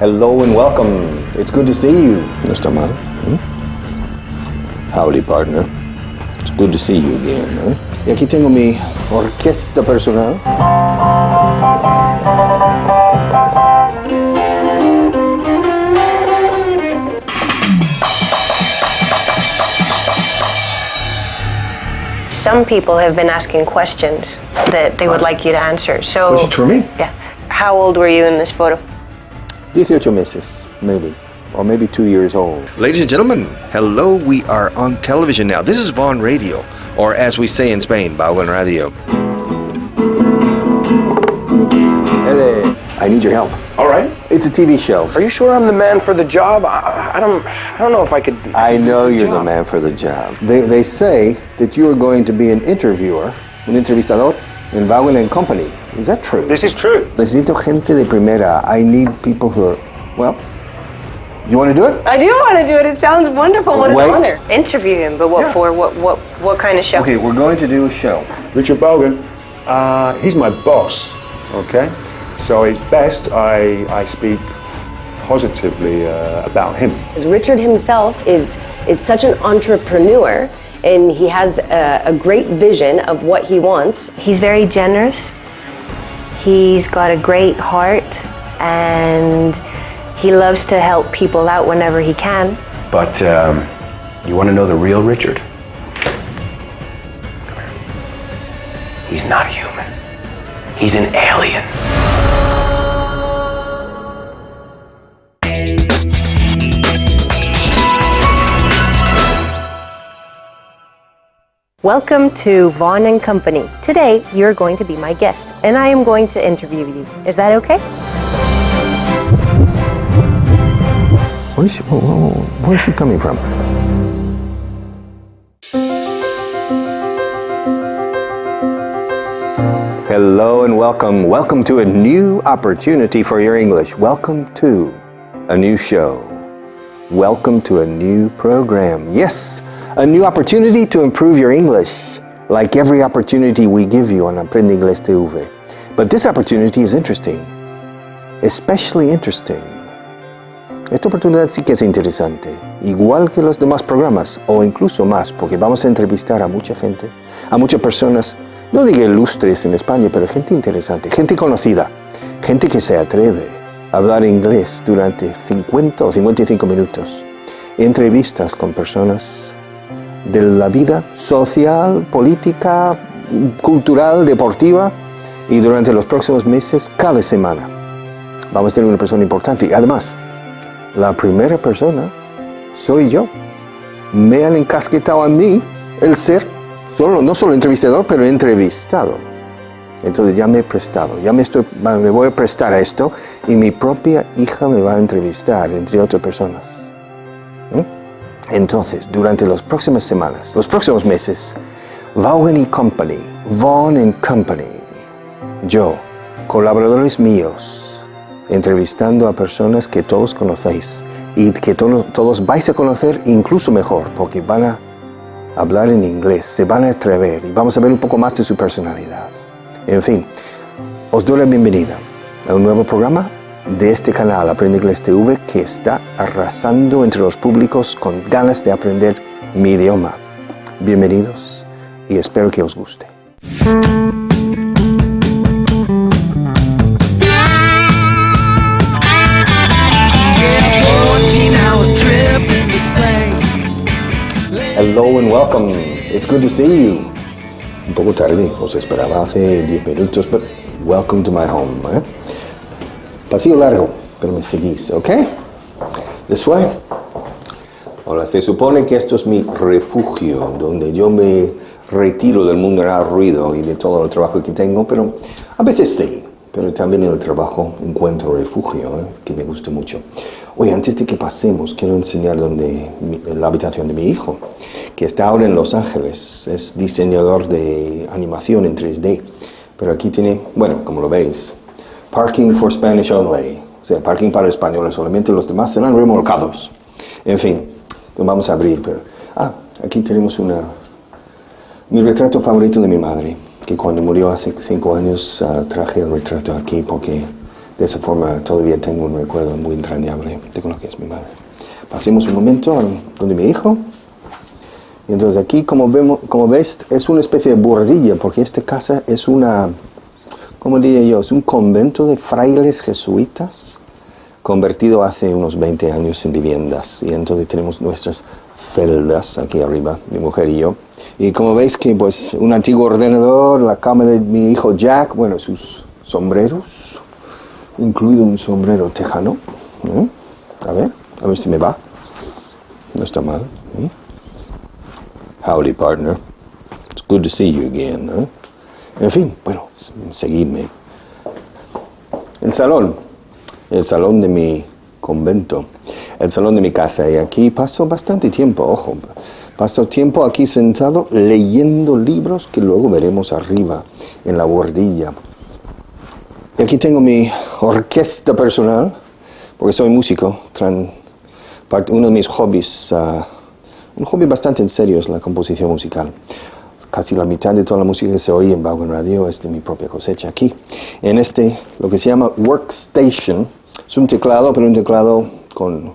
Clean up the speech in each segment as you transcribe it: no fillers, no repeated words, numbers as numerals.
Hello and welcome. It's good to see you. No está mal. Howdy, partner. It's good to see you again. Y aquí tengo mi orquesta personal. Some people have been asking questions that they would like you to answer. So, Questions for me? Yeah. How old were you in this photo? 18 meses, maybe. Or maybe 2 years old. Ladies and gentlemen, hello, we are on television now. This is Vaughan Radio, or as we say in Spain, Vaughan Radio. Hele, I need your help. All right. It's a TV show. Are you sure I'm the man for the job? I don't know if I could. I know you're the man for the job. They say that you are going to be an interviewer, un entrevistador, in Vaughan Company. Is that true? This is true. Necesito gente de primera. I need people who are, well, you want to do it? I do want to do it. It sounds wonderful. What an Wait. honor. Interview him, but what for? What kind of show? Okay, we're going to do a show. Richard Vaughan, he's my boss, okay? So it's best I speak positively about him. Richard himself is such an entrepreneur, and he has a great vision of what he wants. He's very generous. He's got a great heart, and he loves to help people out whenever he can. But you want to know the real Richard? Come here. He's not human. He's an alien. Welcome to Vaughan Company. Today, you're going to be my guest, and I am going to interview you. Is that okay? Where is she coming from? Hello and welcome. Welcome to a new opportunity for your English. Welcome to a new show. Welcome to a new program. Yes, a new opportunity to improve your English, like every opportunity we give you on Aprende Inglés TV. But this opportunity is interesting, especially interesting. Esta oportunidad sí que es interesante, igual que los demás programas, o incluso más, porque vamos a entrevistar a mucha gente, a muchas personas, no digo ilustres en España, pero gente interesante, gente conocida, gente que se atreve a hablar inglés durante 50 o 55 minutos. Entrevistas con personas de la vida social, política, cultural, deportiva, y durante los próximos meses, cada semana, vamos a tener una persona importante. Y además, la primera persona soy yo. Me han encasquetado a mí el ser, no solo entrevistador, pero entrevistado. Entonces ya me he prestado, me voy a prestar a esto, y mi propia hija me va a entrevistar, entre otras personas. Entonces, durante las próximas semanas, los próximos meses, Vaughan Company, yo, colaboradores míos, entrevistando a personas que todos conocéis y que todos vais a conocer incluso mejor, porque van a hablar en inglés, se van a atrever y vamos a ver un poco más de su personalidad. En fin, os doy la bienvenida a un nuevo programa de este canal Aprende Inglés TV, que está arrasando entre los públicos con ganas de aprender mi idioma. Bienvenidos y espero que os guste. Hello and welcome. It's good to see you. Un poco tarde, os esperaba hace 10 minutos, but welcome to my home. Pasillo largo, pero me seguís, ¿ok? This way. Ahora, se supone que esto es mi refugio, donde yo me retiro del mundo del ruido y de todo el trabajo que tengo, pero a veces sí, pero también en el trabajo encuentro refugio, que me gusta mucho. Oye, antes de que pasemos, quiero enseñar la habitación de mi hijo, que está ahora en Los Ángeles. Es diseñador de animación en 3D, pero aquí tiene, bueno, como lo veis, parking for Spanish only, o sea, parking para españoles solamente, los demás serán remolcados. En fin, vamos a abrir, pero... aquí tenemos mi retrato favorito de mi madre, que cuando murió hace 5 años traje el retrato aquí porque De esa forma todavía tengo un recuerdo muy entrañable de lo que es mi madre. Pasemos un momento a donde mi hijo. Y entonces aquí, como ves, es una especie de bordilla, porque esta casa es una, ¿cómo diría yo? Es un convento de frailes jesuitas, convertido hace unos 20 años en viviendas. Y entonces tenemos nuestras celdas aquí arriba, mi mujer y yo. Y como veis que pues un antiguo ordenador, la cama de mi hijo Jack, bueno, sus sombreros, incluido un sombrero tejano. A ver si me va. No está mal. Howdy, partner. It's good to see you again. En fin, bueno, seguidme. El salón de mi convento, el salón de mi casa. Y aquí paso bastante tiempo, ojo. Paso tiempo aquí sentado leyendo libros que luego veremos arriba en la bordilla. Y aquí tengo mi orquesta personal, porque soy músico. Uno de mis hobbies, un hobby bastante en serio, es la composición musical. Casi la mitad de toda la música que se oye en Vaughan Radio es de mi propia cosecha aquí. En lo que se llama workstation, es un teclado, pero un teclado con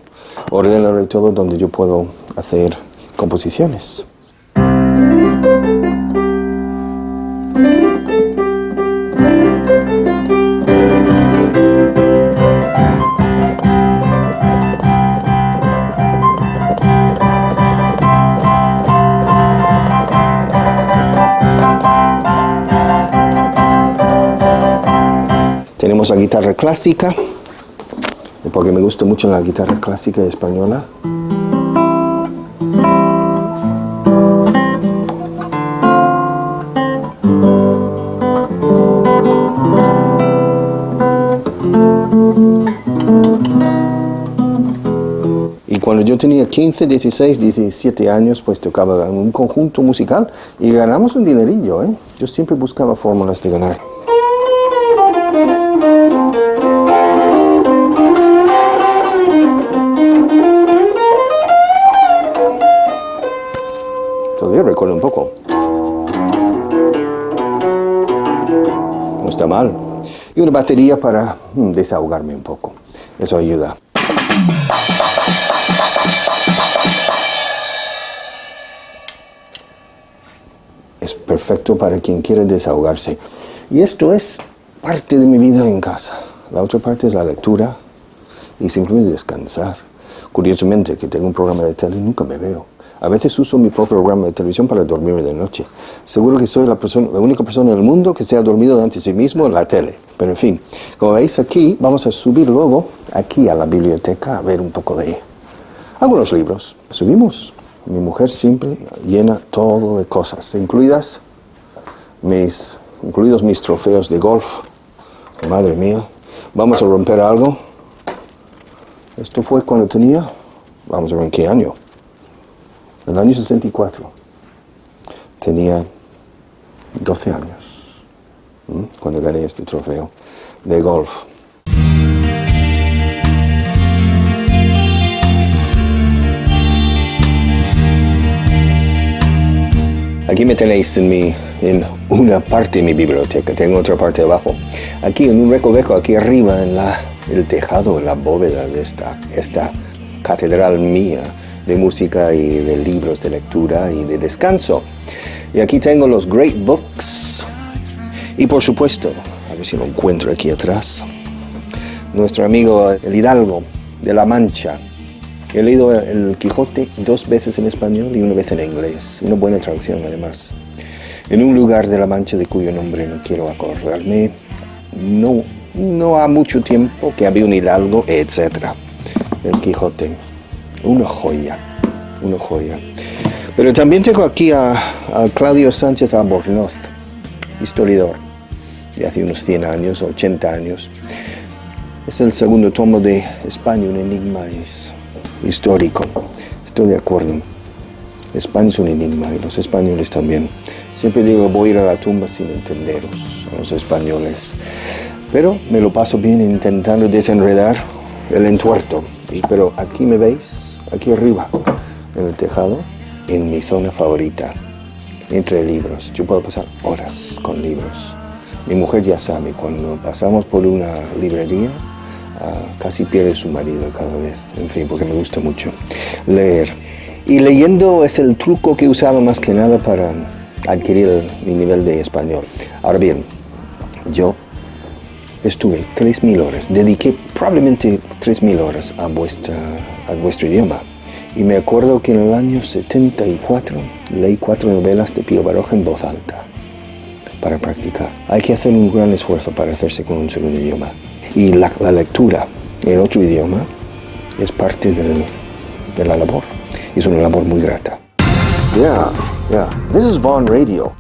ordenador y todo, donde yo puedo hacer composiciones. Tenemos la guitarra clásica, porque me gusta mucho la guitarra clásica española. Y cuando yo tenía 15, 16, 17 años, pues tocaba en un conjunto musical y ganamos un dinerillo, ¿eh? Yo siempre buscaba fórmulas de ganar. Todavía recuerdo un poco. No está mal. Y una batería para desahogarme un poco. Eso ayuda. Es perfecto para quien quiere desahogarse. Y esto es parte de mi vida en casa. La otra parte es la lectura y simplemente descansar. Curiosamente, que tengo un programa de tele, nunca me veo. A veces uso mi propio programa de televisión para dormirme de noche. Seguro que soy la única persona en el mundo que se ha dormido ante sí mismo en la tele. Pero en fin, como veis aquí, vamos a subir luego aquí a la biblioteca a ver un poco de algunos libros. Subimos. Mi mujer siempre llena todo de cosas, incluidos mis trofeos de golf. Madre mía, vamos a romper algo. Esto fue cuando tenía, vamos a ver en qué año. En el año 64. Tenía 12 años cuando gané este trofeo de golf. Aquí me tenéis en una parte de mi biblioteca, tengo otra parte abajo. Aquí en un recoveco, aquí arriba, en el tejado, en la bóveda de esta catedral mía de música y de libros de lectura y de descanso. Y aquí tengo los great books. Y por supuesto, a ver si lo encuentro aquí atrás, nuestro amigo el Hidalgo de La Mancha. He leído El Quijote 2 veces en español y 1 vez en inglés. Una buena traducción, además. En un lugar de La Mancha de cuyo nombre no quiero acordarme. No ha mucho tiempo que había un hidalgo, etc. El Quijote. Una joya. Pero también tengo aquí a Claudio Sánchez Albornoz, historiador de hace unos 100 años, 80 años. Es el segundo tomo de España, un enigma histórico. Estoy de acuerdo. España es un enigma y los españoles también. Siempre digo, voy a ir a la tumba sin entenderos a los españoles. Pero me lo paso bien intentando desenredar el entuerto. Pero aquí me veis, aquí arriba, en el tejado, en mi zona favorita, entre libros. Yo puedo pasar horas con libros. Mi mujer ya sabe, cuando pasamos por una librería, casi pierde su marido cada vez. En fin, porque me gusta mucho leer. Y leyendo es el truco que he usado más que nada para adquirir mi nivel de español. Ahora bien, yo estuve 3.000 horas, dediqué probablemente 3.000 horas a vuestro idioma. Y me acuerdo que en el año 74 leí 4 novelas de Pío Baroja en voz alta para practicar. Hay que hacer un gran esfuerzo para hacerse con un segundo idioma. Y la lectura en otro idioma es parte de la labor. Es una labor muy grata. Yeah. This is Vaughan Radio.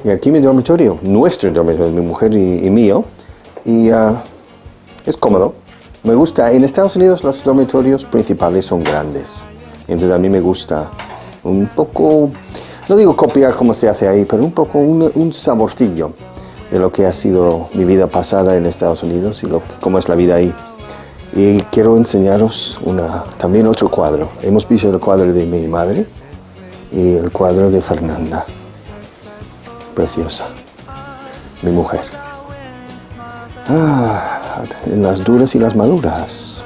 Y aquí mi dormitorio, nuestro dormitorio, mi mujer y mío, y es cómodo. Me gusta, en Estados Unidos los dormitorios principales son grandes, entonces a mí me gusta un poco, no digo copiar como se hace ahí, pero un poco un saborcillo de lo que ha sido mi vida pasada en Estados Unidos y cómo es la vida ahí. Y quiero enseñaros también otro cuadro. Hemos visto el cuadro de mi madre y el cuadro de Fernanda. Preciosa, mi mujer. En las duras y las maduras.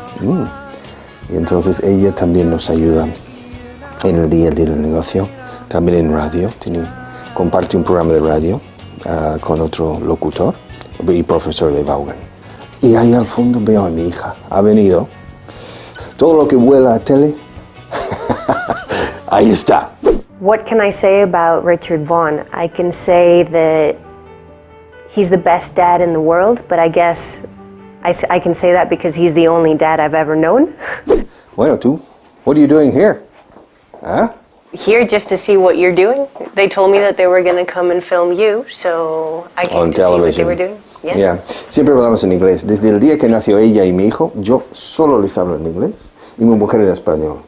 Y entonces ella también nos ayuda en el día a día del negocio, también en radio. Comparte un programa de radio con otro locutor y profesor de Vaughan. Y ahí al fondo veo a mi hija. Ha venido. Todo lo que vuela a tele, ahí está. What can I say about Richard Vaughan? I can say that he's the best dad in the world, but I guess I can say that because he's the only dad I've ever known. Bueno, tú, what are you doing here? Huh? Here just to see what you're doing. They told me that they were going to come and film you, so I came to see what they were doing. Yeah. Siempre hablamos en inglés. Desde el día que nació ella y mi hijo, yo solo les hablo en inglés y mi mujer en español.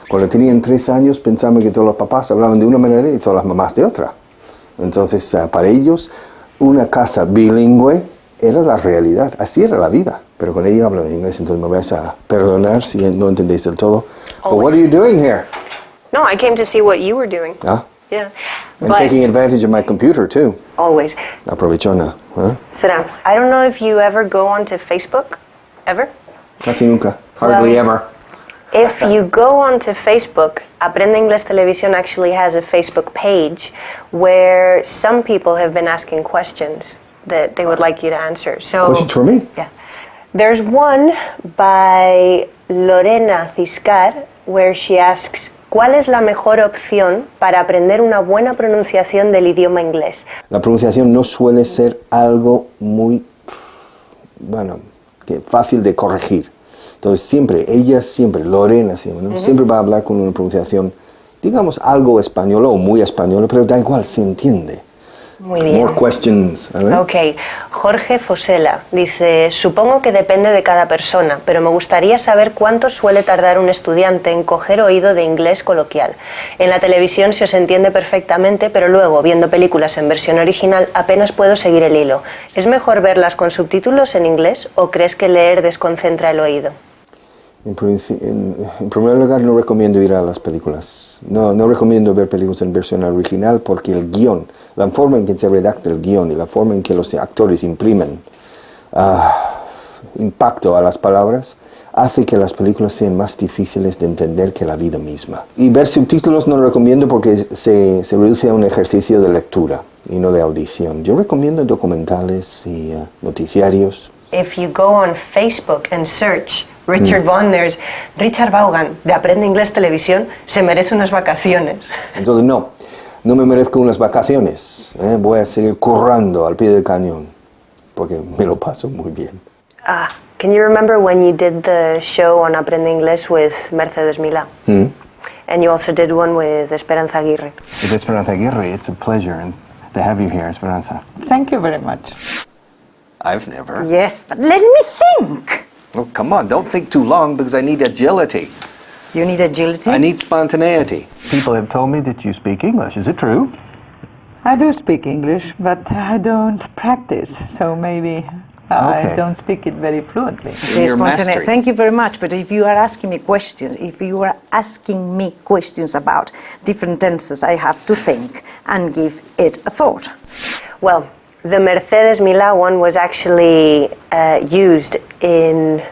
Cuando tenían 3 años pensaban que todos los papás hablaban de una manera y todas las mamás de otra. Entonces, para ellos, una casa bilingüe era la realidad. Así era la vida. Pero con ella hablo en inglés, entonces me vais a perdonar si no entendéis del todo. But what are you doing here? No, I came to see what you were doing. Yeah. I'm taking advantage of my computer, too. Always. Aprovechona. Sit down. I don't know if you ever go onto Facebook. Ever? Casi nunca. Hardly ever. If you go onto Facebook, Aprende Inglés Televisión actually has a Facebook page where some people have been asking questions that they would like you to answer. So, questions for me? Yeah. There's one by Lorena Ciscar where she asks, ¿cuál es la mejor opción para aprender una buena pronunciación del idioma inglés? La pronunciación no suele ser algo muy, fácil de corregir. Entonces Lorena siempre va a hablar con una pronunciación, digamos, algo española o muy española, pero da igual, se entiende. Muy bien. More questions. Ok. Jorge Fosela dice, supongo que depende de cada persona, pero me gustaría saber cuánto suele tardar un estudiante en coger oído de inglés coloquial. En la televisión se os entiende perfectamente, pero luego, viendo películas en versión original, apenas puedo seguir el hilo. ¿Es mejor verlas con subtítulos en inglés o crees que leer desconcentra el oído? En primer lugar, no recomiendo ir a las películas. No recomiendo ver películas en versión original porque el guión, la forma en que se redacta el guión y la forma en que los actores imprimen impacto a las palabras hace que las películas sean más difíciles de entender que la vida misma. Y ver subtítulos no lo recomiendo porque se reduce a un ejercicio de lectura y no de audición. Yo recomiendo documentales y noticiarios. If you go on Facebook and search Richard Vaughan, there's Richard Vaughan de Aprende Inglés Televisión, se merece unas vacaciones. Entonces no me merezco unas vacaciones. Voy a seguir currando al pie del cañón porque me lo paso muy bien. Can you remember when you did the show on Aprende Inglés with Mercedes Milá? And you also did one with Esperanza Aguirre. With Esperanza Aguirre, it's a pleasure to have you here, Esperanza. Thank you very much. I've never. Yes, but let me think. Oh, come on, don't think too long because I need agility. You need agility? I need spontaneity. People have told me that you speak English. Is it true? I do speak English, but I don't practice, so maybe I don't speak it very fluently. In your mastery. Thank you very much. But if you are asking me questions, about different tenses, I have to think and give it a thought. Well, the Mercedes Milá one was actually used in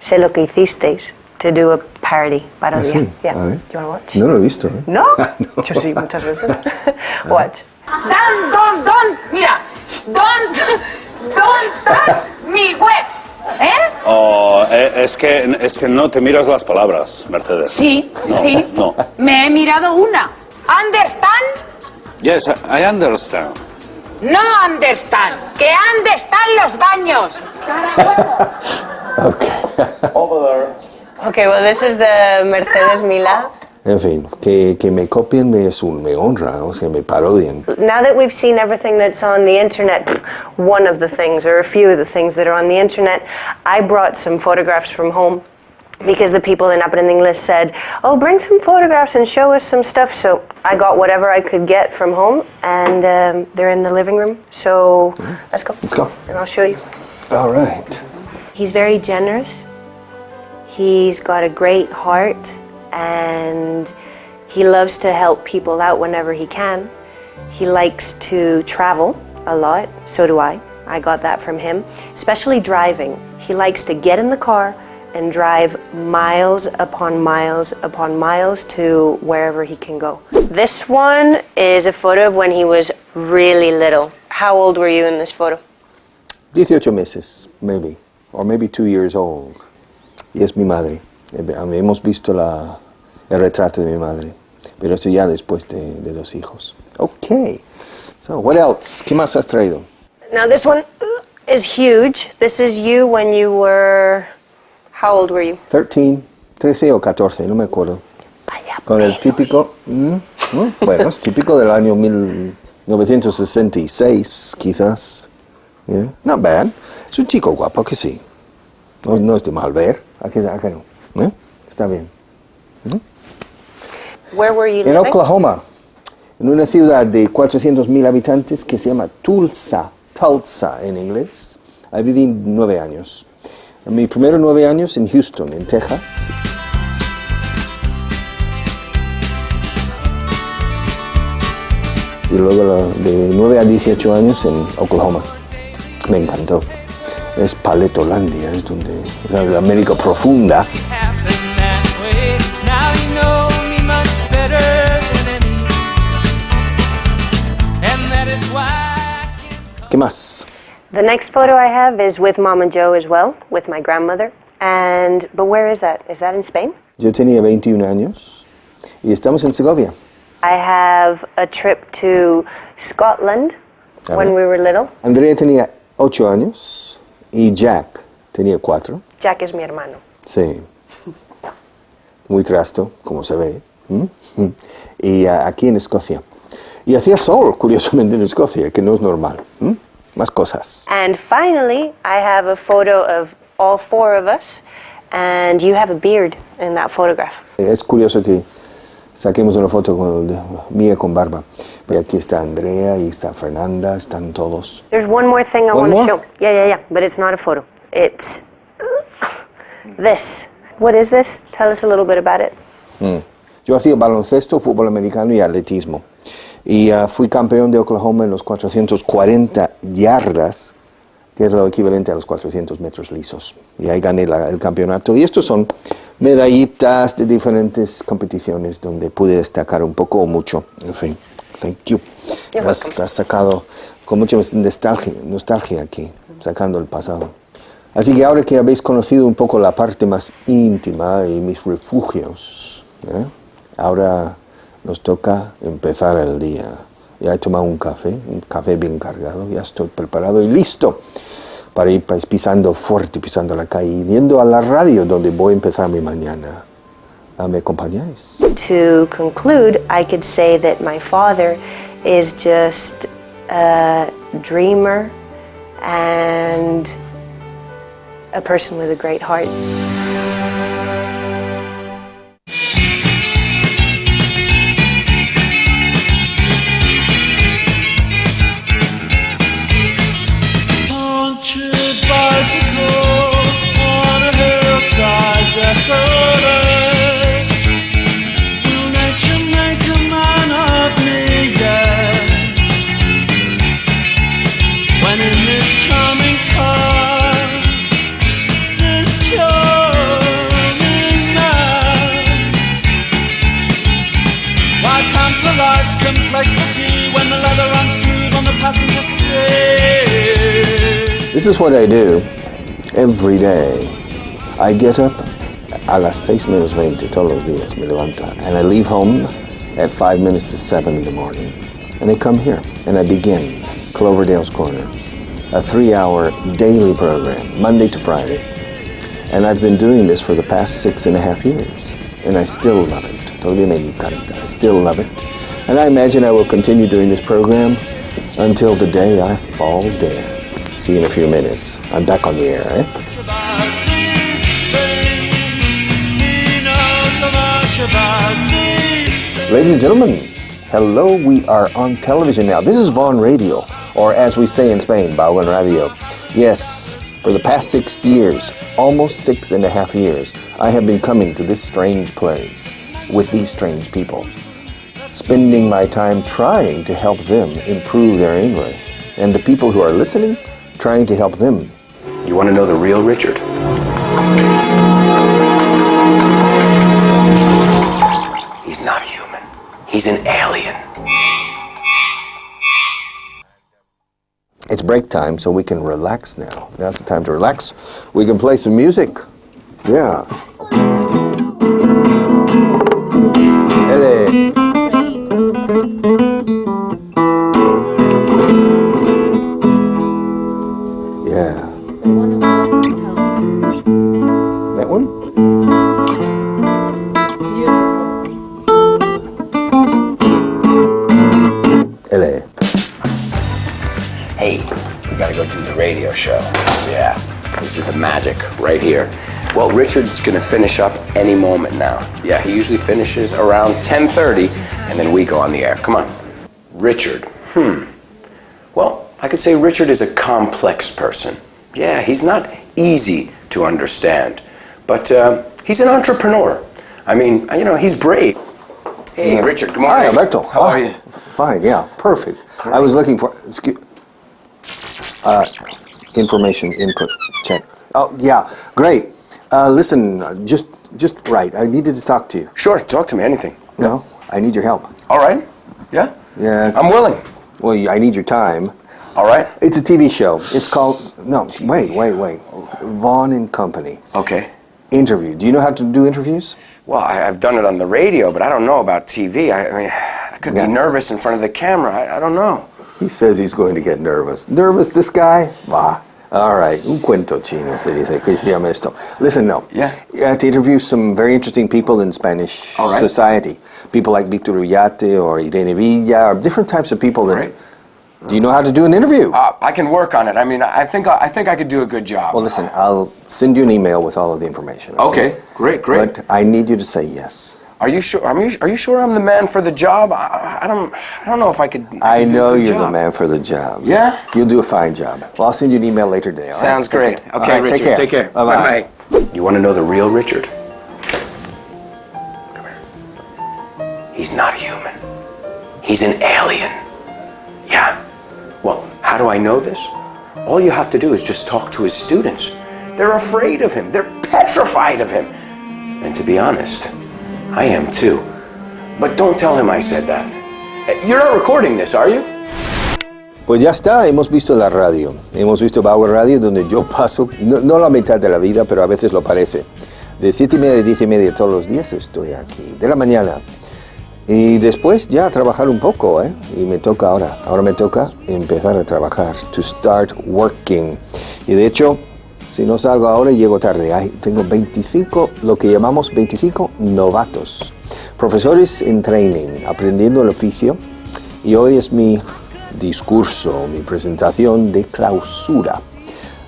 Sé lo que hicisteis to do a parodia. sí? Yeah. A ver. Do you want to watch? No lo he visto. ¿Eh? ¿No? Yo sí, muchas veces. Watch. Mira, don't touch me webs, ¿eh? Oh, es que no te miras las palabras, Mercedes. Sí, No, sí. no. Me he mirado una. ¿Understand? Yes, I understand. No understand. Que ¿dónde están los baños? Ok. Over there. Okay, well, this is the Mercedes Milá. En fin, que me copien me honra, o sea, me parodien. Now that we've seen everything that's on the internet, one of the things, or a few of the things that are on the internet, I brought some photographs from home because the people in Aprende Inglés said, oh, bring some photographs and show us some stuff. So I got whatever I could get from home, and they're in the living room. So let's go. Let's go. And I'll show you. All right. He's very generous. He's got a great heart, and he loves to help people out whenever he can. He likes to travel a lot, so do I. I got that from him, especially driving. He likes to get in the car and drive miles upon miles upon miles to wherever he can go. This one is a photo of when he was really little. How old were you in this photo? 18 meses, maybe, or maybe 2 years old. Y es mi madre. Hemos visto el retrato de mi madre, pero esto ya después de 2 hijos. Okay, so what else? ¿Qué más has traído? Now this one is huge. This is you when you were... How old were you? 13 o 14, no me acuerdo. Vaya Con el pelos. típico... bueno, es típico del año 1966, quizás. Yeah, not bad. Es un chico guapo, que sí. No es de mal ver. ¿A que no? ¿Eh? Está bien. Where were you En living? Oklahoma, en una ciudad de 400,000 habitantes que se llama Tulsa en inglés. Ahí viví 9 años. Mis primeros 9 años en Houston, en Texas. Y luego de 9 a 18 años en Oklahoma. Me encantó. Es Paletolandia, es donde es la América profunda. ¿Qué más? The next photo I have is with Mama Joe as well, with my grandmother. But where is that? Is that in Spain? Yo tenía 21 años y estamos en Segovia. I have a trip to Scotland when we were little. Andrea tenía 8 años y Jack tenía 4. Jack es mi hermano. Sí. Muy trasto, como se ve. Y aquí en Escocia. Y hacía sol, curiosamente, en Escocia, que no es normal. Más cosas. And finally, I have a photo of all 4 of us, and you have a beard in that photograph. Es curioso que saquemos una foto mía con barba. Y aquí está Andrea y está Fernanda, están todos. There's one more thing I One want to more? show. Yeah, but it's not a photo. It's this. What is this? Tell us a little bit about it. Yo hacía baloncesto, fútbol americano y atletismo. Y fui campeón de Oklahoma en los 440 yardas, que es lo equivalente a los 400 metros lisos. Y ahí gané el campeonato. Y estos son medallitas de diferentes competiciones donde pude destacar un poco o mucho. En fin, thank you. Has sacado con mucha nostalgia aquí, sacando el pasado. Así que ahora que habéis conocido un poco la parte más íntima y mis refugios, ahora nos toca empezar el día. Ya he tomado un café bien cargado, ya estoy preparado y listo para ir pisando fuerte, pisando la calle y yendo a la radio donde voy a empezar mi mañana. ¿Me acompañáis? To conclude, I could say that my father is just a dreamer and a person with a great heart. Haunted by This is what I do every day. I get up a las 6:20 todos los días, me levanto, and I leave home at 7:05 in the morning. And I come here, and I begin Cloverdale's Corner, a 3-hour daily program, Monday to Friday. And I've been doing this for the past 6.5 years, and I still love it. Todavía me encanta. I still love it. And I imagine I will continue doing this program until the day I fall dead. See you in a few minutes. I'm back on the air, eh? Ladies and gentlemen, hello, we are on television now. This is Vaughan Radio, or as we say in Spain, Vaughan Radio. Yes, for the past 6 years, almost 6.5 years, I have been coming to this strange place with these strange people, spending my time trying to help them improve their English, and the people who are listening, trying to help them. You want to know the real Richard? He's not human. He's an alien. It's break time, so we can relax now. Now's the time to relax. We can play some music. Yeah. Hele. Yeah. That one? Hele. Hey, we gotta go do the radio show. Yeah, this is the magic right here. Well, Richard's gonna finish up any moment now. Yeah, he usually finishes around 10:30, and then we go on the air. Come on. Richard, Well, I could say Richard is a complex person. Yeah, he's not easy to understand, but he's an entrepreneur. I mean, he's brave. Hey, Richard, good morning. Hi, Alberto. How are you? Fine, yeah, perfect. Great. I was looking for, information input check. Oh, yeah, great. Listen, just right. I needed to talk to you. Sure, talk to me, anything. No, I need your help. All right. Yeah? Yeah. I'm willing. Well, I need your time. All right. It's a TV show. It's called, wait. Vaughan and Company. Okay. Interview. Do you know how to do interviews? Well, I've done it on the radio, but I don't know about TV. I mean, I could be nervous in front of the camera. I don't know. He says he's going to get nervous. Nervous, this guy? Bah. All right. Un cuento chino, se dice. Que se llama esto. Listen, no. Yeah. You have to interview some very interesting people in Spanish society. People like Victor Ullate or Irene Villa, or different types of people that... Right. Do you know how to do an interview? I can work on it. I mean, I think I could do a good job. Well, listen, I'll send you an email with all of the information. Okay, great. But I need you to say yes. Are you sure? Are you sure I'm the man for the job? I don't know if I could. I know you're the man for the job. Yeah? You'll do a fine job. Well, I'll send you an email later today. All right? Sounds great. Okay, all right, Richard. Take care. Bye-bye. Bye. You want to know the real Richard? Come here. He's not human. He's an alien. Yeah. Well, how do I know this? All you have to do is just talk to his students. They're afraid of him. They're petrified of him. And to be honest, I am too. But don't tell him I said that. You're not recording this, are you? Pues ya está, hemos visto la radio. Hemos visto Vaughan Radio, donde yo paso, no la mitad de la vida, pero a veces lo parece. De 7:30 a 10:30 todos los días estoy aquí, de la mañana. Y después ya trabajar un poco, ¿eh? Y me toca ahora me toca empezar a trabajar, to start working. Y de hecho, si no salgo ahora, llego tarde. Tengo 25, lo que llamamos 25 novatos, profesores en training, aprendiendo el oficio. Y hoy es mi discurso, mi presentación de clausura.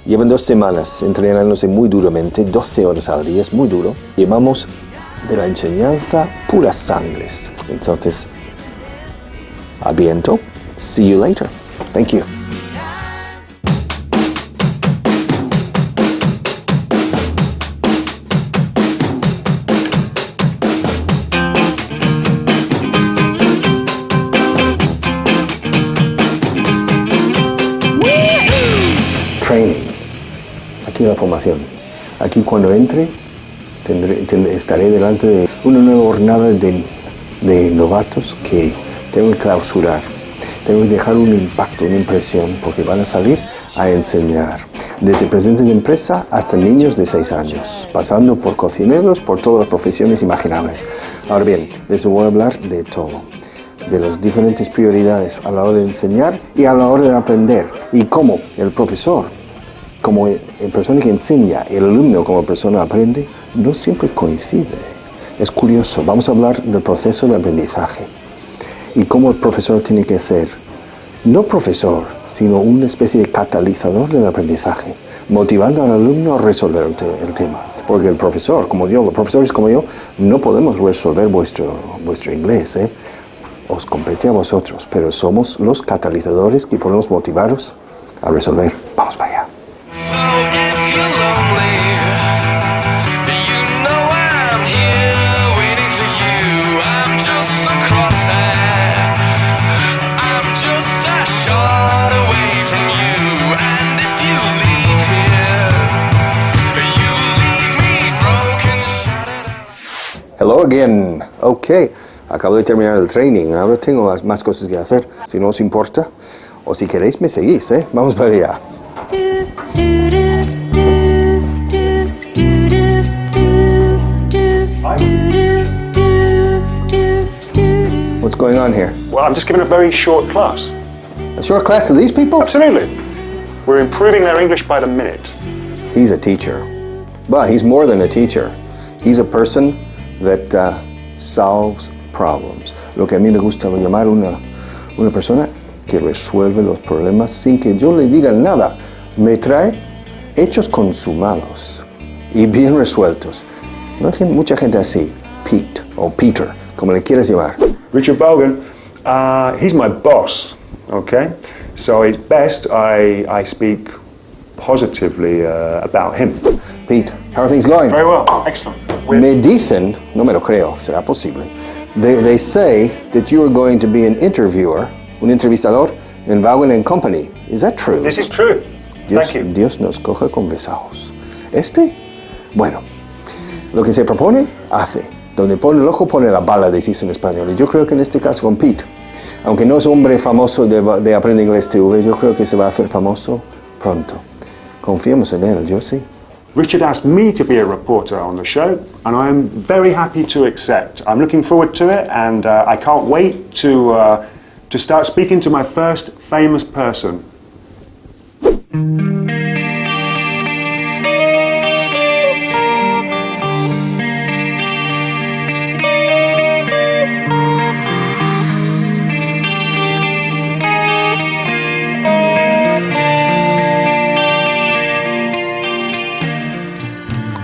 Llevan 2 semanas entrenándose muy duramente, 12 horas al día, es muy duro. Llevamos de la enseñanza puras sangres. Entonces, aviento. See you later. Thank you. Training. Aquí la formación. Aquí cuando entre, estaré delante de una nueva jornada de novatos que tengo que clausurar, tengo que dejar un impacto, una impresión, porque van a salir a enseñar. Desde presidentes de empresa hasta niños de 6 años, pasando por cocineros, por todas las profesiones imaginables. Ahora bien, les voy a hablar de todo, de las diferentes prioridades a la hora de enseñar y a la hora de aprender, y cómo el profesor, como persona que enseña, el alumno como persona aprende, no siempre coincide. Es curioso, vamos a hablar del proceso de aprendizaje y cómo el profesor tiene que ser, no profesor, sino una especie de catalizador del aprendizaje, motivando al alumno a resolver el tema. Porque el profesor, como yo, los profesores como yo, no podemos resolver vuestro inglés, os compete a vosotros, pero somos los catalizadores que podemos motivaros a resolver. Vamos para allá. Hello again. Ok, acabo de terminar el training. Ahora tengo más cosas que hacer. Si no os importa, o si queréis, me seguís, ¿eh? Vamos para allá. What's going on here? Well, I'm just giving a very short class. A short class to these people? Absolutely. We're improving their English by the minute. He's a teacher. But he's more than a teacher. He's a person that solves problems. Lo que a mí me gusta llamar una persona que resuelve los problemas sin que yo le diga nada. Me trae hechos consumados y bien resueltos. No hay mucha gente así. Pete o Peter, como le quieras llamar. Richard Vaughan, he's my boss, okay? So it's best I speak positively about him. Pete, how are things going? Very well, excellent. Me dicen, no me lo creo, será posible. They say that you are going to be an interviewer, un entrevistador in Vaughan Company. Is that true? This is true. Thank you. Dios nos coge confesados. Bueno, lo que se propone, hace. Donde pone el ojo, pone la bala, decís en español. Y yo creo que en este caso con Pete, aunque no es hombre famoso de Aprende Inglés TV, yo creo que se va a hacer famoso pronto. Confiemos en él, yo sí. Richard asked me to be a reporter on the show, and I'm very happy to accept. I'm looking forward to it, and I can't wait to start speaking to my first famous person.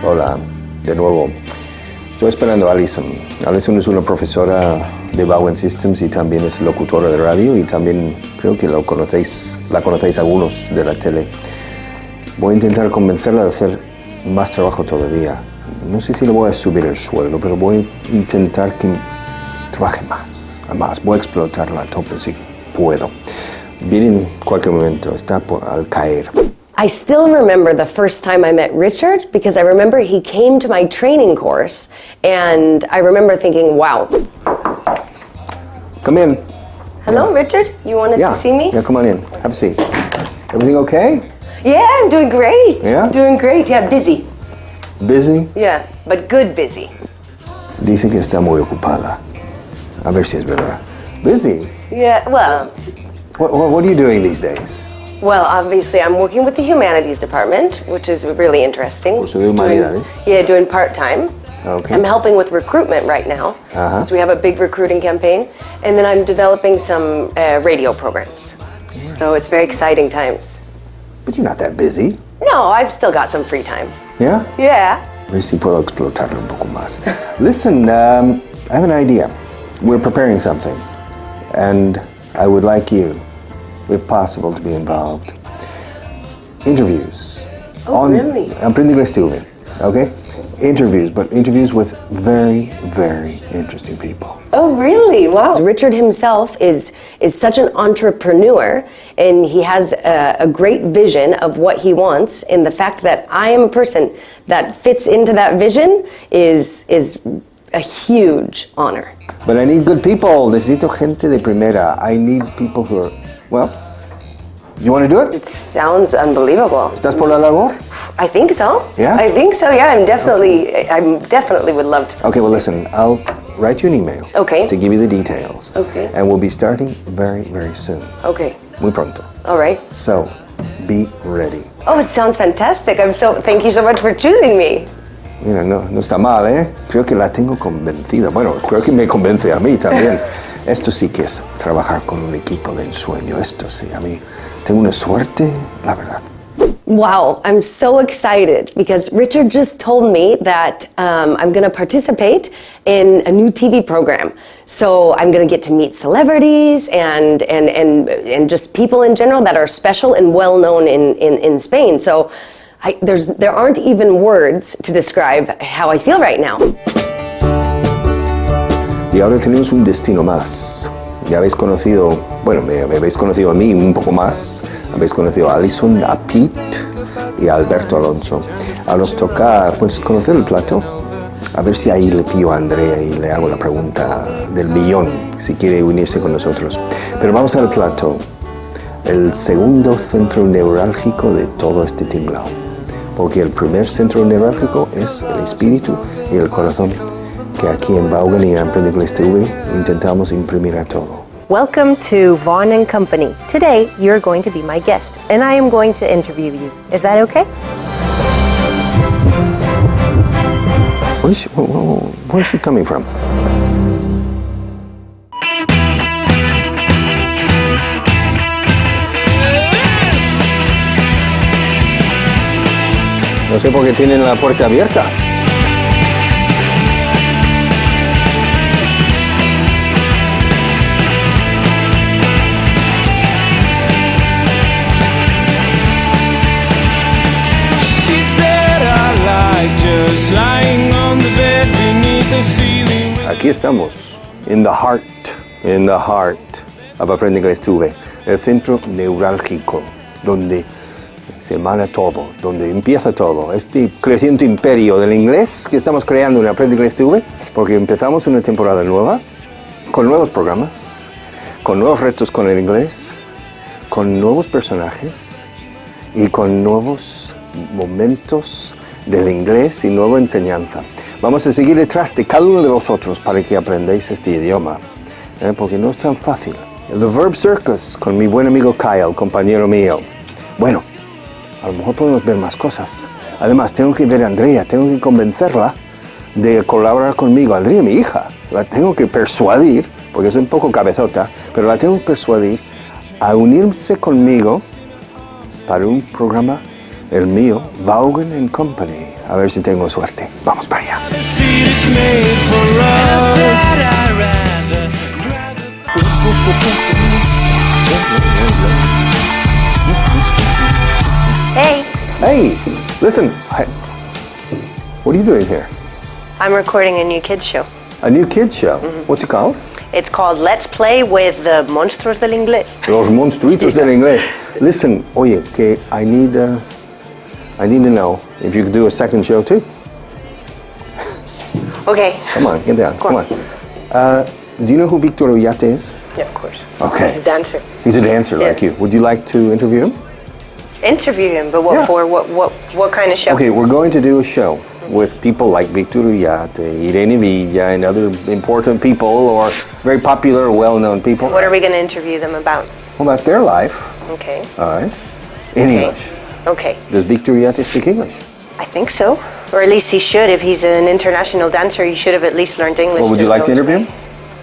Hola, de nuevo. Estoy esperando a Alison. Alison es una profesora de Vaughan Systems y también es locutora de radio y también creo que la conocéis algunos de la tele. Voy a intentar convencerla de hacer más trabajo todavía. No sé si le voy a subir el sueldo, pero voy a intentar que trabaje más. Además, voy a explotarla a tope si puedo. Viene en cualquier momento, está al caer. I still remember the first time I met Richard because I remember he came to my training course and I remember thinking, wow. Come in. Hello, Richard. You wanted to see me? Yeah, come on in. Have a seat. Everything okay? Yeah, I'm doing great. Yeah? Doing great. Yeah, busy. Busy? Yeah, but good busy. Dice que está muy ocupada. A ver si es verdad. Busy? Yeah, well... What are you doing these days? Well, obviously, I'm working with the humanities department, which is really interesting. Curso de humanidades. Doing part-time. Okay. I'm helping with recruitment right now, since we have a big recruiting campaign. And then I'm developing some radio programs. Yeah. So it's very exciting times. But you're not that busy. No, I've still got some free time. Yeah? Yeah. A ver si puedo explotarlo un poco más. Listen, I have an idea. We're preparing something. And I would like you, if possible, to be involved. Interviews. Oh, really? Aprende Inglés TV, okay? Interviews, but interviews with very, very interesting people. Oh, really? Wow. Richard himself is such an entrepreneur, and he has a great vision of what he wants, and the fact that I am a person that fits into that vision is a huge honor. But I need good people. Necesito gente de primera. I need people who are, well, you want to do it? It sounds unbelievable. ¿Estás por la labor? I think so. Yeah? I think so, yeah. I definitely would love to. Okay, well listen, I'll write you an email. Okay. To give you the details. Okay. And we'll be starting very, very soon. Okay. Muy pronto. All right. So, be ready. Oh, it sounds fantastic. Thank you so much for choosing me. Mira, no está mal, ¿eh? Creo que la tengo convencida. Bueno, creo que me convence a mí también. Esto sí que es trabajar con un equipo de ensueño. Esto sí, a mí tengo una suerte, la verdad. Wow, I'm so excited because Richard just told me that I'm going to participate in a new TV program. So I'm going to get to meet celebrities and just people in general that are special and well known in Spain. So there aren't even words to describe how I feel right now. Y ahora tenemos un destino más. Ya habéis conocido, bueno, me habéis conocido a mí un poco más. Habéis conocido a Alison, a Pete y a Alberto Alonso. Ahora nos toca, pues, conocer el plato. A ver si ahí le pillo a Andrea y le hago la pregunta del millón, si quiere unirse con nosotros. Pero vamos al plato. El segundo centro neurálgico de todo este tinglao. Porque el primer centro neurálgico es el espíritu y el corazón, que aquí en Vaughan y en Aprende Inglés TV intentamos imprimir a todo. Welcome to Vaughan Company. Today, you're going to be my guest, and I am going to interview you. Is that okay? Where is she coming from? No sé por qué tienen la puerta abierta. Aquí estamos, in the heart of Aprende Inglés TV, el centro neurálgico, donde se emana todo, donde empieza todo, este creciente imperio del inglés que estamos creando en Aprende Inglés TV, porque empezamos una temporada nueva, con nuevos programas, con nuevos retos con el inglés, con nuevos personajes y con nuevos momentos del inglés y nueva enseñanza. Vamos a seguir detrás de cada uno de vosotros para que aprendáis este idioma, porque no es tan fácil. The Verb Circus con mi buen amigo Kyle, compañero mío. Bueno, a lo mejor podemos ver más cosas. Además, tengo que ver a Andrea, tengo que convencerla de colaborar conmigo. Andrea, mi hija, la tengo que persuadir, porque es un poco cabezota, pero la tengo que persuadir a unirse conmigo para un programa, el mío, Vaughan Company. A ver si tengo suerte. Vamos para allá. Hey, Hey, listen. What are you doing here? I'm recording a new kids show. A new kids show. What's it called? It's called Let's Play with the Monstruos del Inglés. Los monstruitos del inglés. Listen, oye, que I need to know if you could do a second show too. Okay. Come on, get down. Come on. Do you know who Victor Ullate is? Yeah, of course. Okay. He's a dancer. He's a dancer like you. Would you like to interview him? Interview him, but what Yeah. for? What kind of show? Okay, we're going to do a show with people like Victor Ullate, Irene Villa, and other important people or very popular, well-known people. What are we going to interview them about? About their life. Okay. All right. In English. Okay. Does Victor Ullate speak English? I think so. Or at least he should. If he's an international dancer, he should have at least learned English. Well, would you like to interview him?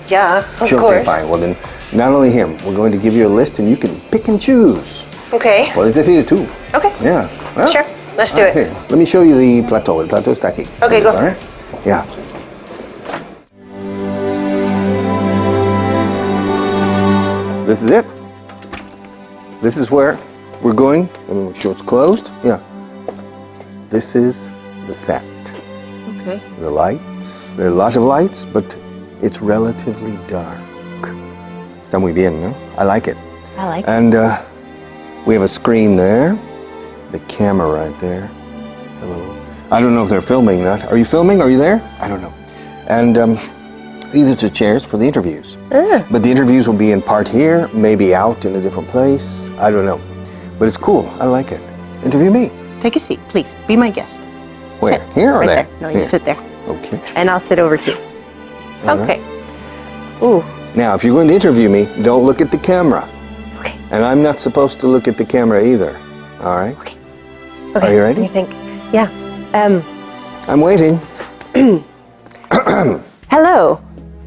Yeah, of Sure, course. okay, fine. Well, then, not only him, we're going to give you a list and you can pick and choose. Okay. Puedes decir tú. Okay. Yeah. Well, Sure. Let's do okay. it. Let me show you the plateau. El plateau está aquí. Okay, go. All right? Yeah. This is it. This is where we're going. Let me make sure it's closed. Yeah. This is the set. Okay. The lights. There are a lot of lights, but it's relatively dark. Está muy bien, no? I like it. I like it. And we have a screen there. The camera right there. Hello. I don't know if they're filming that. Are you filming? Are you there? I don't know. And these are the chairs for the interviews. But the interviews will be in part here, maybe out in a different place. I don't know. But it's cool. I like it. Interview me. Take a seat, please. Be my guest. Where? Sit. Here or Right there? No, you Here. sit there. Okay. And I'll sit over here. Okay. Ooh. Now, if you're going to interview me, don't look at the camera. Okay. And I'm not supposed to look at the camera either. All right? Okay. Are you ready? Let me think. Yeah. I'm waiting. Hello,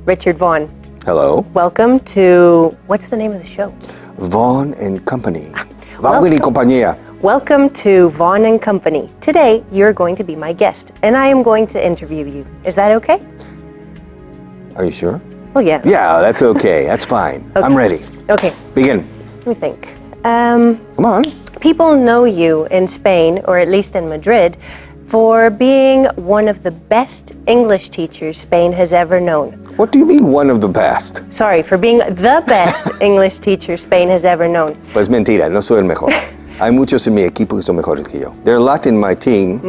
Richard Vaughan. Hello. Welcome to, what's the name of the show? Vaughan and Company. Vaughan y compañía. Welcome to Vaughan and Company. Today, you're going to be my guest, and I am going to interview you. Is that okay? Are you sure? Oh, yeah. Yeah, that's okay. That's fine. Okay. I'm ready. Okay, Begin. let me think. Come on. People know you in Spain, or at least in Madrid, for being one of the best English teachers Spain has ever known. What do you mean one of the best? Sorry, for being the best English teacher Spain has ever known. Pues mentira, no soy el mejor. Hay muchos en mi equipo que son mejores que yo. There are a lot in my team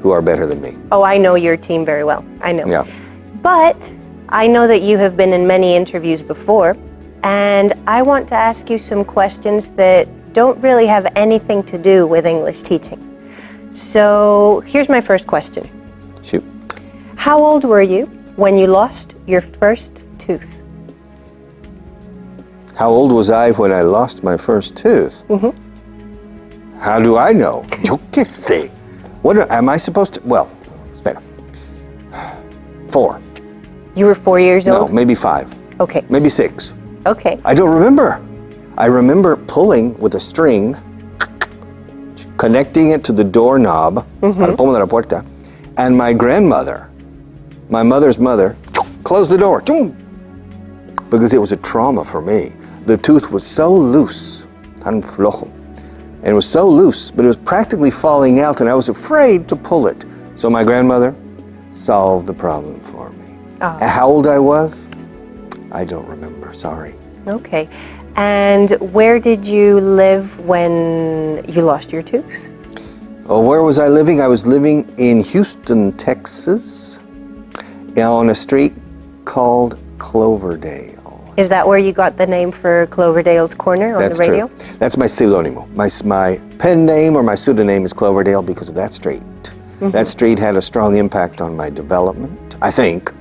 who are better than me. Oh, I know your team very well. I know. Yeah. But I know that you have been in many interviews before, and I want to ask you some questions that don't really have anything to do with English teaching. So here's my first question. Shoot. How old were you when you lost your first tooth? How old was I when I lost my first tooth? How do I know? Yo qué sé. What am I supposed to? Well, espera. 4. You were 4 years No, old? maybe 5. Okay. Maybe 6. Okay. I don't remember. I remember pulling with a string, connecting it to the doorknob, al pomo de la puerta, and my grandmother, my mother's mother, closed the door, because it was a trauma for me. The tooth was so loose, tan flojo, and it was so loose, but it was practically falling out, and I was afraid to pull it. So my grandmother solved the problem for me. Oh. How old I was? I don't remember, sorry. Okay. And where did you live when you lost your tooth? Oh, where was I living? I was living in Houston, Texas, on a street called Cloverdale. Is that where you got the name for Cloverdale's Corner on That's the radio? true. That's my pseudonimo. My pen name or my pseudonym is Cloverdale because of that street. That street had a strong impact on my development, I think.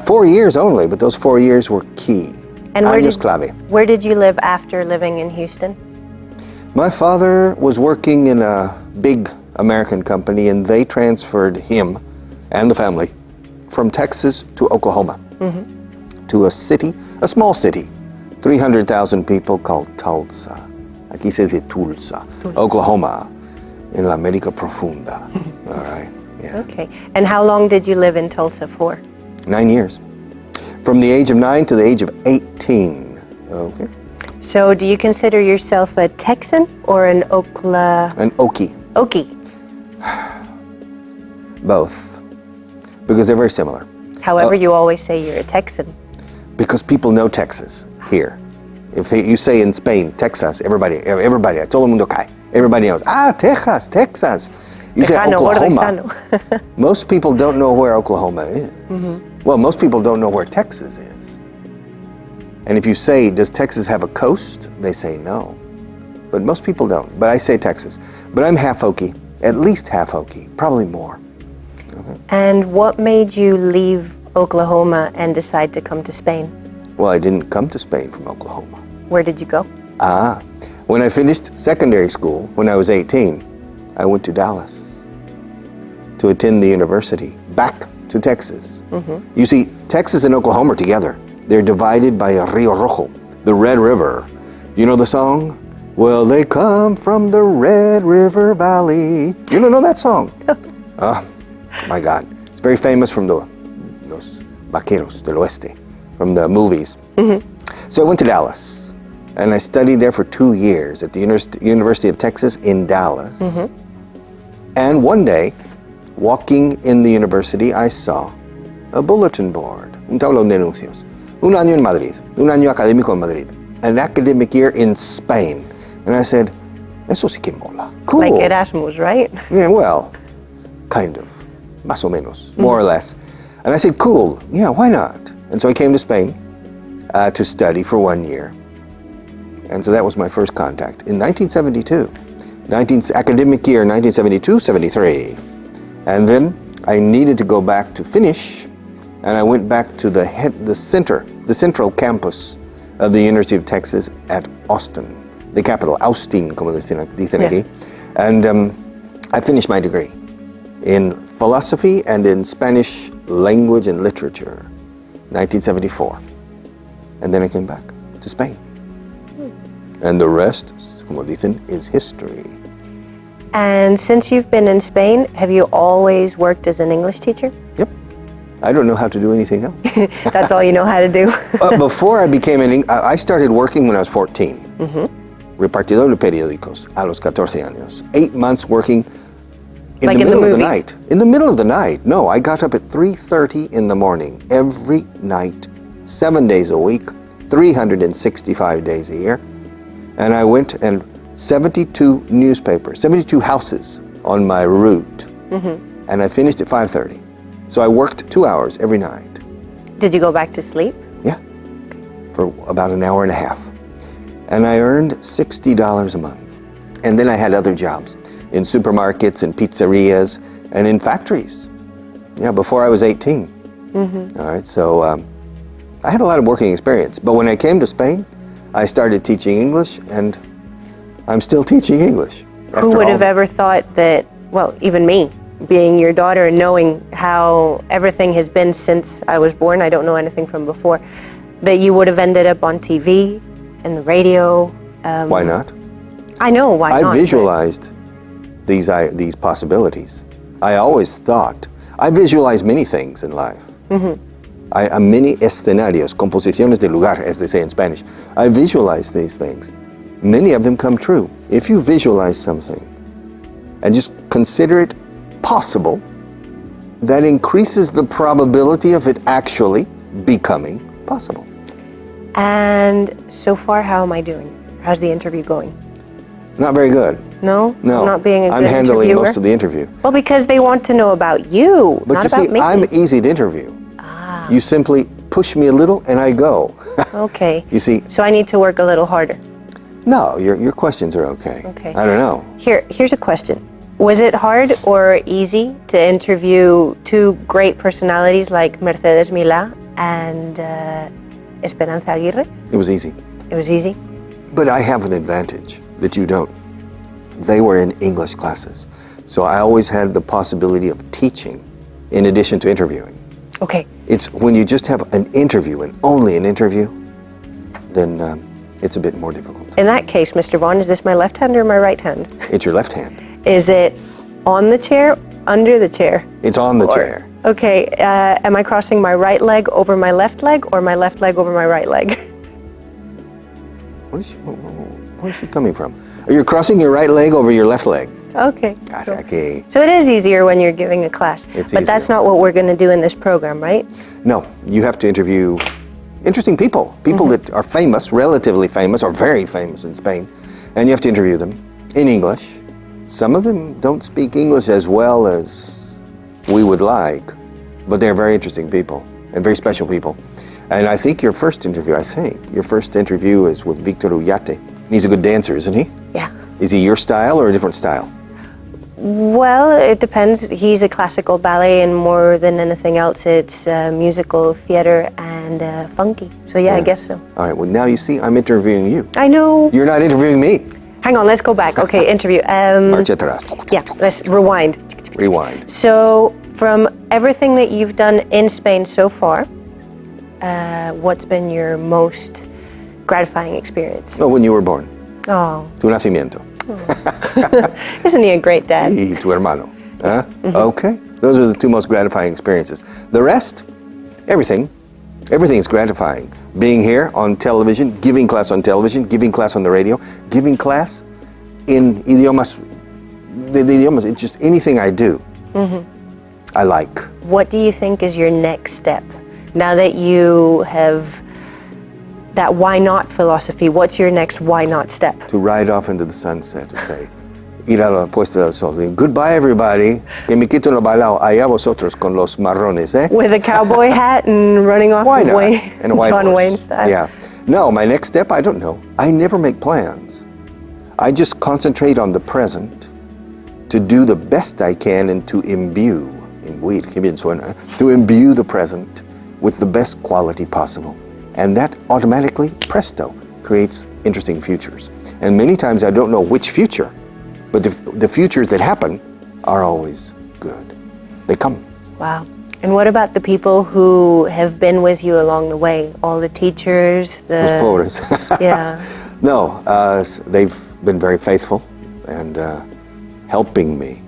4 years only, but those 4 years were key. And Años clave. where did you live after living in Houston? My father was working in a big American company, and they transferred him and the family from Texas to Oklahoma, to a city, a small city, 300,000 people called Tulsa. Aquí se dice Tulsa, Oklahoma, in la América Profunda. All right, yeah. Okay. And how long did you live in Tulsa for? 9 years. From the age of 9 to the age of 18. Okay. So do you consider yourself a Texan or an An Okie. Okie? Both. Because they're very similar. However, you always say you're a Texan. Because people know Texas here. If you say in Spain, Texas, everybody, todo el mundo cae. Everybody knows, Texas, Texas. You say Tejano, Oklahoma. Bordesano. Most people don't know where Oklahoma is. Well, most people don't know where Texas is. And if you say, does Texas have a coast? They say no. But most people don't. But I say Texas. But I'm half Okie, at least half Okie, probably more. And what made you leave Oklahoma and decide to come to Spain? Well, I didn't come to Spain from Oklahoma. Where did you go? When I finished secondary school, when I was 18, I went to Dallas to attend the university, back to Texas. You see, Texas and Oklahoma are together. They're divided by a Rio Rojo, the Red River. You know the song? Well, they come from the Red River Valley. You don't know that song? My God. It's very famous from los vaqueros del oeste, from the movies. So I went to Dallas, and I studied there for 2 years at the University of Texas in Dallas. And one day, walking in the university, I saw a bulletin board, un tablón de anuncios. Un año en Madrid, un año académico en Madrid, an academic year in Spain. And I said, eso sí que mola. Cool. Like Erasmus, right? Yeah, well, kind of, más o menos, more or less. And I said, cool, yeah, why not? And so I came to Spain to study for 1 year. And so that was my first contact in 1972, academic year 1972-73. And then I needed to go back to finish, and I went back to the central campus of the University of Texas at Austin, the capital, Austin, como dicen aquí. And I finished my degree in philosophy and in Spanish language and literature, 1974. And then I came back to Spain. And the rest, como dicen, is history. And since you've been in Spain, have you always worked as an English teacher? Yep. I don't know how to do anything else. That's all you know how to do? Before I became I started working when I was 14. Repartidor de periódicos a los 14 años. 8 months working in the middle of the night. In the middle of the night. No, I got up at 3:30 in the morning every night, 7 days a week, 365 days a year. And I went and 72 newspapers, 72 houses on my route. And I finished at 5:30. So I worked 2 hours every night. Did you go back to sleep? Yeah, for about an hour and a half. And I earned $60 a month. And then I had other jobs in supermarkets and pizzerias and in factories. Yeah, before I was 18. All right, so I had a lot of working experience. But when I came to Spain, I started teaching English, and I'm still teaching English. Who would have ever thought that, well, even me, being your daughter and knowing how everything has been since I was born, I don't know anything from before, that you would have ended up on TV and the radio. Why not? I know, why not? I visualized these possibilities. I always thought, I visualize many things in life. Many escenarios, composiciones de lugar, as they say in Spanish. I visualize these things. Many of them come true. If you visualize something and just consider it possible, that increases the probability of it actually becoming possible. And so far, how am I doing? How's the interview going? Not very good. No? No. Not being a good I'm handling interviewer? most of the interview. Well, because they want to know about you, But not you about see, me. I'm easy to interview. You simply push me a little and I go. Okay. You see. So I need to work a little harder. No, your questions are okay. Okay. I don't know. Here's a question. Was it hard or easy to interview two great personalities like Mercedes Milá and Esperanza Aguirre? It was easy. It was easy? But I have an advantage that you don't. They were in English classes. So I always had the possibility of teaching in addition to interviewing. Okay. It's when you just have an interview and only an interview, then it's a bit more difficult. In that case, Mr. Vaughan, is this my left hand or my right hand? It's your left hand. Is it on the chair, under the chair? It's on the chair. Okay, am I crossing my right leg over my left leg or my left leg over my right leg? Where's she coming from? You're crossing your right leg over your left leg. Okay. Okay. So it is easier when you're giving a class. It's but easier. that's not what we're going to do in this program, right? No, you have to interview interesting people that are famous, relatively famous, or very famous in Spain, and you have to interview them in English. Some of them don't speak English as well as we would like, but they're very interesting people and very special people. And I think your first interview is with Victor Ullate. He's a good dancer, isn't he? Yeah. Is he your style or a different style? Well, it depends. He's a classical ballet, and more than anything else, it's musical theater and funky. So yeah, I guess so. All right, well now you see, I'm interviewing you. I know. You're not interviewing me. Hang on, let's go back. Okay, interview. Marcha atrás. Yeah, let's rewind. Rewind. So, from everything that you've done in Spain so far, what's been your most gratifying experience? Oh, when you were born. Oh. Tu nacimiento. Isn't he a great dad? Y tu hermano. Huh? Okay. Those are the two most gratifying experiences. The rest, everything is gratifying. Being here on television, giving class on television, giving class on the radio, giving class in idiomas, the idiomas, it's just anything I do, I like. What do you think is your next step? Now that you have that why not philosophy, what's your next why not step? To ride off into the sunset and say, ir a la puesta del sol. Goodbye, everybody. Que me quito lo bailado. Allá vosotros con los marrones, eh? With a cowboy hat and running off Why with not? Wayne, And a white John horse. Wayne style. Yeah. No, my next step, I don't know. I never make plans. I just concentrate on the present to do the best I can and to imbue, imbuir, que bien suena, to imbue the present with the best quality possible. And that automatically, presto, creates interesting futures. And many times I don't know which future, but the futures that happen are always good. They come. Wow. And what about the people who have been with you along the way? All the teachers, Los pobres. Yeah. No, they've been very faithful and helping me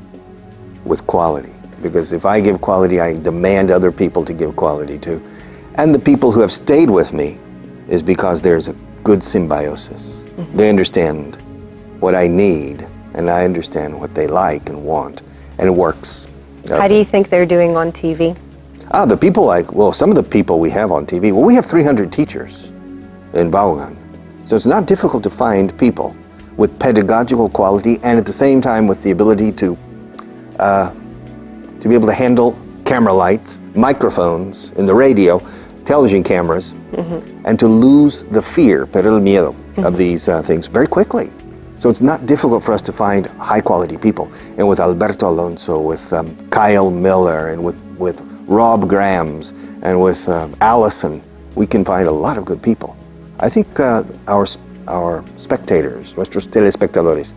with quality. Because if I give quality, I demand other people to give quality too. And the people who have stayed with me is because there's a good symbiosis. Mm-hmm. They understand what I need, and I understand what they like and want, and it works. How do you think they're doing on TV? The people some of the people we have on TV, we have 300 teachers in Vaughan. So it's not difficult to find people with pedagogical quality and at the same time with the ability to be able to handle camera lights, microphones in the radio, television cameras, and to lose the fear, perder el miedo, of these things very quickly. So it's not difficult for us to find high quality people. And with Alberto Alonso, with Kyle Miller, and with Rob Grams, and with Allison, we can find a lot of good people. I think our spectators, nuestros telespectadores,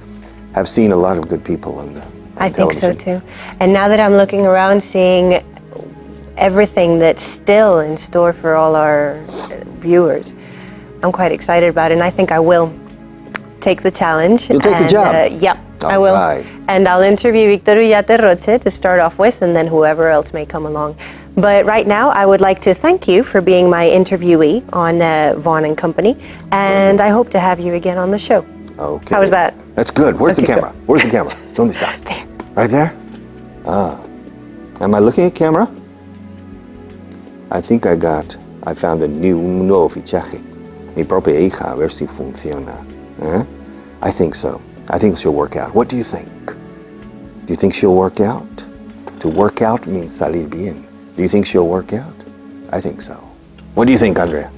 have seen a lot of good people on the I think so too. And now that I'm looking around, seeing everything that's still in store for all our viewers, I'm quite excited about it, and I think I will take the challenge. You'll take the job? Yeah, I will. Right. And I'll interview Victor Roche to start off with, and then whoever else may come along. But right now, I would like to thank you for being my interviewee on Vaughan & Company, and I hope to have you again on the show. Okay. How was that? That's good. Where's the Okay, camera? good. Where's the camera? ¿Dónde está? There. Right there? Am I looking at camera? I think I found un nuevo fichaje. Mi propia hija, a ver si funciona. I think so. I think she'll work out. What do you think? Do you think she'll work out? To work out means salir bien. Do you think she'll work out? I think so. What do you think, Andrea?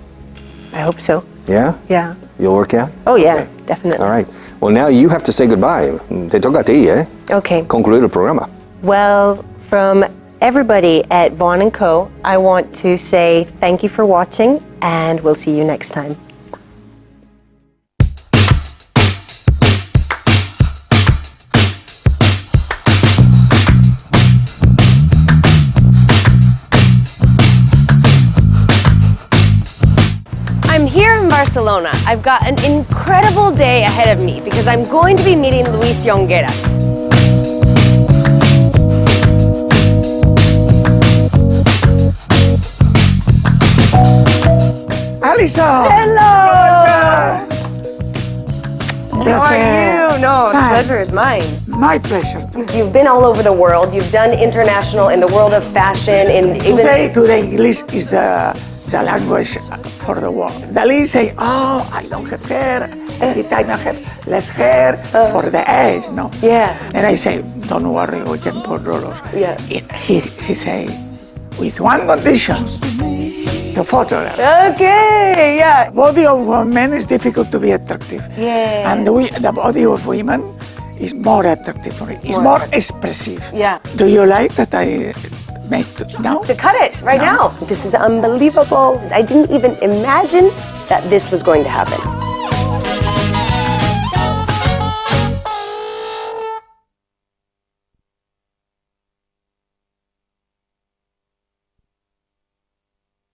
I hope so. Yeah? Yeah. You'll work out? Oh, yeah, Okay. definitely. All right. Well, now you have to say goodbye. Te toca a ti, eh? Okay. Concluir el programa. Well, from everybody at Vaughan Co, I want to say thank you for watching, and we'll see you next time. I'm here in Barcelona. I've got an incredible day ahead of me because I'm going to be meeting Luis Jongueras. Alison! Hello! How are you? No, the pleasure is mine. My pleasure. You've been all over the world. You've done international in the world of fashion. Today English is the language for the world. Dalí say, oh, I don't have hair. Every time I have less hair for the age, no? Yeah. And I say, don't worry, we can put rollers. Yeah. He say, with one condition, the photograph. Okay, yeah. Body of men is difficult to be attractive. Yeah. And the body of women is more attractive for it. It's more expressive. Yeah. Do you like that I make now? To cut it right now. This is unbelievable. I didn't even imagine that this was going to happen.